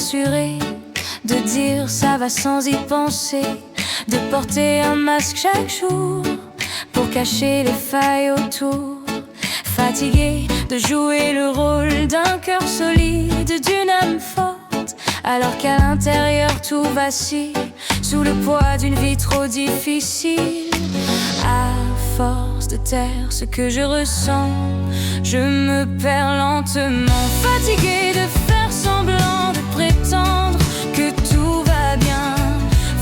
rassurer, de dire ça va sans y penser, de porter un masque chaque jour pour cacher les failles autour. Fatigué de jouer le rôle d'un cœur solide, d'une âme forte, alors qu'à l'intérieur tout vacille sous le poids d'une vie trop difficile. À force de taire ce que je ressens, je me perds lentement. Fatigué de faire semblant, de prétendre que tout va bien.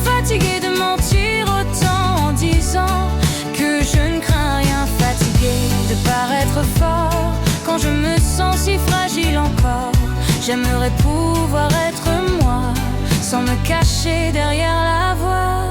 Fatigué de mentir autant en disant que je ne crains rien. Fatigué de paraître fort quand je me sens si fragile encore. J'aimerais pouvoir être moi sans me cacher derrière la voix.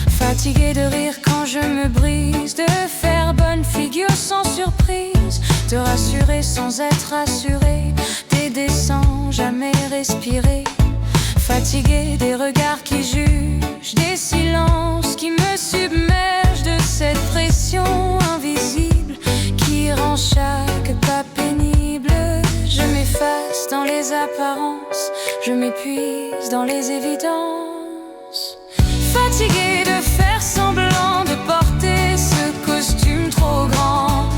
Fatigué de rire quand je me brise, de faire bonne figure sans surprise, de rassurer sans être rassuré, d'aider sans jamais respirer. Fatigué des regards qui jugent, des silences qui me submergent, de cette pression invisible qui rend chaque pas pénible. Je m'efface dans les apparences, je m'épuise dans les évidences. Fatigué de faire semblant, de porter ce costume trop grand.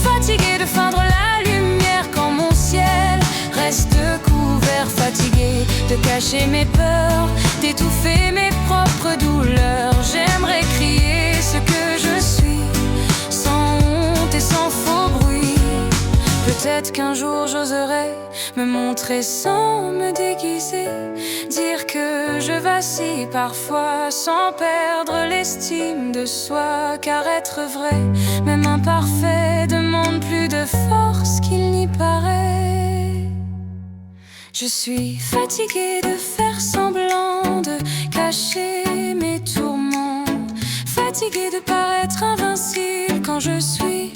Fatigué de feindre la lumière quand mon ciel reste couvert. Fatigué de cacher mes peurs, d'étouffer mes propres douleurs. J'aimerais crier ce que je suis, sans honte et sans faux bruit. Peut-être qu'un jour j'oserai me montrer sans me déguiser, dire que je vacille parfois sans perdre l'estime de soi. Car être vrai, même imparfait, demande plus de force qu'il n'y paraît. Je suis fatiguée de faire semblant, de cacher mes tourments. Fatiguée de paraître invincible quand je suis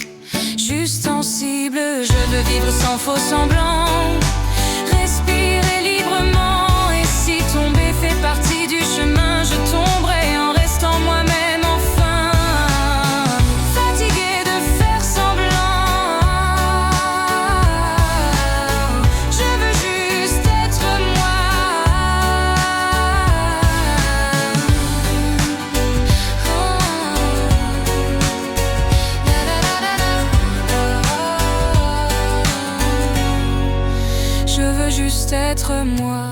juste sensible. Je veux vivre sans faux semblant, respirer librement. Et si tomber fait partie du chemin, je tomberai en restant moi-même enfin. Fatiguée de faire semblant, je veux juste être moi. Je veux juste être moi.